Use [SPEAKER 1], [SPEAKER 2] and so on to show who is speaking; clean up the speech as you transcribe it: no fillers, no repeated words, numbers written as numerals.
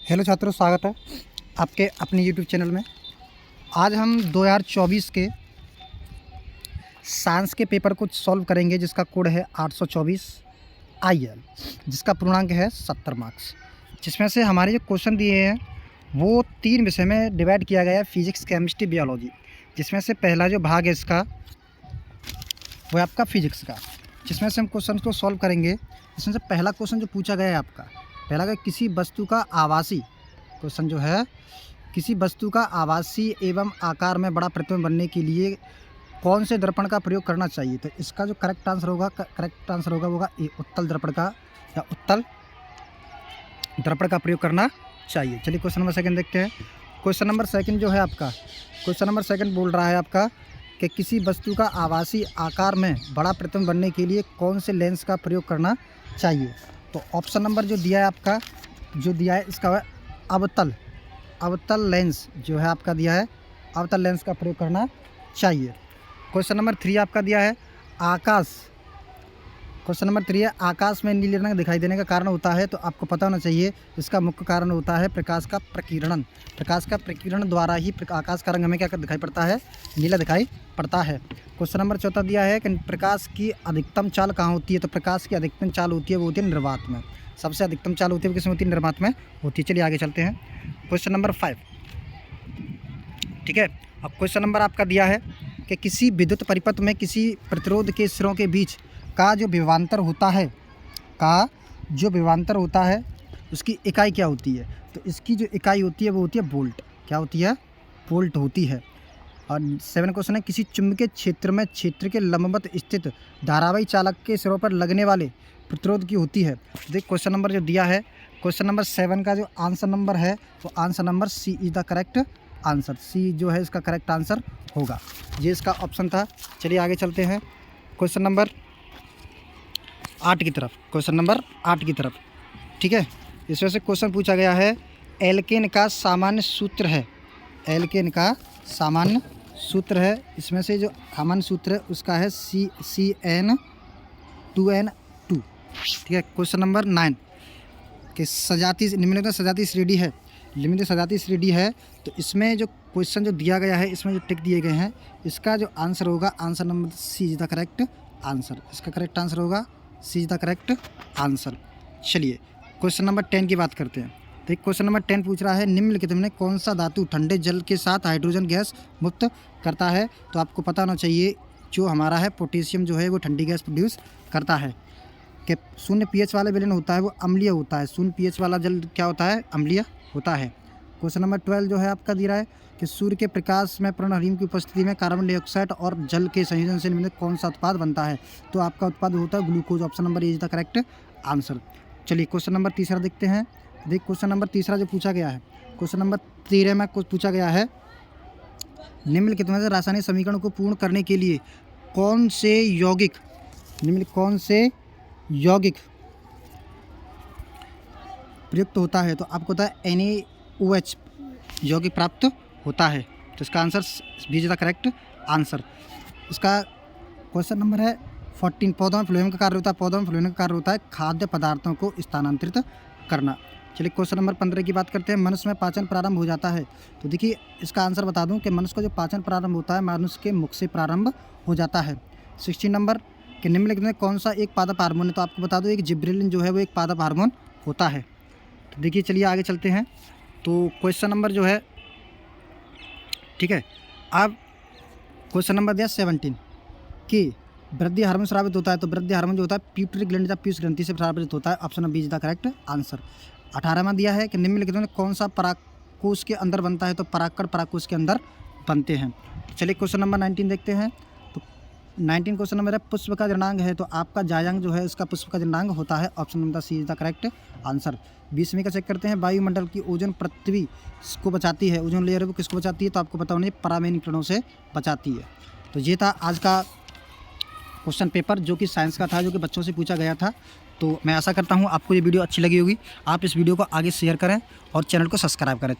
[SPEAKER 1] Hello छात्रों, स्वागत है आपके अपने यूट्यूब चैनल में। आज हम 2024 के साइंस के पेपर को सॉल्व करेंगे, जिसका कोड है 824 IL, जिसका पूर्णांक है 70 मार्क्स। जिसमें से हमारे जो क्वेश्चन दिए हैं वो 3 विषय में डिवाइड किया गया है, फिजिक्स, केमिस्ट्री, बायोलॉजी। जिसमें से पहला जो भाग है इसका वो है आपका फिजिक्स का, जिसमें से हम क्वेश्चन को सॉल्व करेंगे। इसमें से पहला क्वेश्चन जो पूछा गया है आपका, पहला का किसी वस्तु का आवासी क्वेश्चन जो है, किसी वस्तु का आवासी एवं आकार में बड़ा प्रतिबिंब बनने के लिए कौन से दर्पण का प्रयोग करना चाहिए। तो इसका जो करेक्ट आंसर होगा वो होगा ए, उत्तल दर्पण का या उत्तल दर्पण का प्रयोग करना चाहिए। चलिए क्वेश्चन नंबर सेकंड देखते हैं। क्वेश्चन नंबर सेकंड जो है आपका, क्वेश्चन नंबर सेकंड बोल रहा है आपका कि किसी वस्तु का आवासी आकार में बड़ा प्रतिबिंब बनने के लिए कौन से लेंस का प्रयोग करना चाहिए। तो ऑप्शन नंबर जो दिया है आपका, जो दिया है इसका है अवतल लेंस जो है आपका दिया है, अवतल लेंस का प्रयोग करना चाहिए। क्वेश्चन नंबर 3 आपका दिया है आकाश। क्वेश्चन नंबर 3 है आकाश में नीले रंग दिखाई देने का कारण होता है। तो आपको पता होना चाहिए इसका मुख्य कारण होता है प्रकाश का प्रकीर्णन। प्रकाश का प्रकीर्णन द्वारा ही आकाश का रंग हमें क्या दिखाई पड़ता है, नीला दिखाई पड़ता है। क्वेश्चन नंबर 4 दिया है कि प्रकाश की अधिकतम चाल कहाँ होती है। तो प्रकाश की अधिकतम चाल होती है वो होती है निर्वात में। सबसे अधिकतम चाल होती है वो किसमें होती है, निर्वात में होती है। चलिए आगे चलते हैं। क्वेश्चन नंबर 5, ठीक है। अब क्वेश्चन नंबर आपका दिया है कि किसी विद्युत परिपथ में किसी प्रतिरोध के सिरों के बीच का जो विभवांतर होता है उसकी इकाई क्या होती है। तो इसकी जो इकाई होती है वो होती है वोल्ट। क्या होती है, वोल्ट होती है। और 7 क्वेश्चन है किसी चुंबकीय क्षेत्र में क्षेत्र के लंबवत स्थित धारावाही चालक के सिरों पर लगने वाले प्रतिरोध की होती है। देख क्वेश्चन नंबर जो दिया है, क्वेश्चन नंबर 7 का जो आंसर नंबर है वो answer number C is the correct answer. C जो है इसका करेक्ट आंसर होगा, ये इसका ऑप्शन था। चलिए आगे चलते हैं क्वेश्चन नंबर 8 की तरफ। क्वेश्चन नंबर 8 की तरफ, ठीक है। इसमें से क्वेश्चन पूछा गया है एल्केन का सामान्य सूत्र है। एल्केन का सामान्य सूत्र है, इसमें से जो सामान्य सूत्र है उसका है CN2N2, ठीक है। क्वेश्चन नंबर 9 कि निम्नलिखित सजातीय श्रेणी है, निम्नलिखित सजातीय श्रेणी है। तो इसमें जो क्वेश्चन जो दिया गया है, इसमें जो टिक दिए गए हैं, इसका जो आंसर होगा answer number C is the correct answer. इसका करेक्ट आंसर होगा C is the correct answer. चलिए क्वेश्चन नंबर 10 की बात करते हैं। तो क्वेश्चन नंबर 10 पूछ रहा है निम्नलिखित में कौन सा धातु ठंडे जल के साथ हाइड्रोजन गैस मुक्त करता है। तो आपको पता होना चाहिए जो हमारा है पोटेशियम जो है वो ठंडी गैस प्रोड्यूस करता है। कि 0 pH वाला विलयन होता है वो अम्लीय होता है। 0 pH वाला जल क्या होता है, अम्लीय होता है। क्वेश्चन नंबर 12 जो है आपका दिया है कि सूर्य के प्रकाश में पूर्ण की उपस्थिति में कार्बन डाइऑक्साइड और जल के संयोजन से निम्नलिखित कौन सा उत्पाद बनता है। तो आपका उत्पाद होता है glucose. Option number is the correct answer. चलिए क्वेश्चन नंबर 3 देखते हैं। देख क्वेश्चन नंबर 3 जो पूछा गया है, क्वेश्चन नंबर 13 में कुछ पूछा गया है निम्नलिखित में से रासायनिक समीकरण को पूर्ण करने के लिए कौन से यौगिक प्रयुक्त होता है। तो आपको पता है NaOH यौगिक प्राप्त होता है। तो इसका answer B is the correct answer. इसका क्वेश्चन नंबर है 14 पौधों में फ्लोएम का कार्य होता है। पौधों में फ्लोएम का कार्य होता है खाद्य पदार्थों को स्थानांतरित करना। चलिए क्वेश्चन नंबर 15 की बात करते हैं। मनुष्य में पाचन प्रारंभ हो जाता है। तो देखिए इसका आंसर बता दूं कि मनुष्य का जो पाचन प्रारंभ होता है मनुष्य के मुख से प्रारंभ हो जाता है। 16 नंबर कि निम्नलिखित में कौन सा एक पादप हार्मोन है। तो आपको बता दो एक जिब्रेलिन जो है वो एक पादप हार्मोन होता है। तो देखिए चलिए आगे चलते हैं। तो क्वेश्चन नंबर जो है, ठीक है, अब क्वेश्चन नंबर दिया 17 कि वृद्धि हार्मोन स्रावित होता है। तो वृद्धि हार्मोन जो होता है प्यूटरी ग्लैंड या पीयूष ग्रंथि से स्रावित होता है। Option number B is the correct answer. 18वां दिया है कि निम्नलिखित में कौन सा परागकोश के अंदर बनता है। तो परागकण परागकोश के अंदर बनते हैं। चलिए क्वेश्चन नंबर 19 देखते हैं। तो 19 क्वेश्चन नंबर है पुष्प का जननांग है। तो आपका जायांग जो है इसका पुष्प का जननांग होता है। Option number C is the correct answer. 20वीं का चेक करते हैं। वायुमंडल की ओजोन पृथ्वी को बचाती है, ओजोन लेयर वो किसको बचाती है। तो आपको पता होना पराबैंगनी किरणों से बचाती है। तो ये था आज का क्वेश्चन पेपर जो कि साइंस का था, जो कि बच्चों से पूछा गया था। तो मैं आशा करता हूँ आपको ये वीडियो अच्छी लगी होगी। आप इस वीडियो को आगे शेयर करें और चैनल को सब्सक्राइब करें।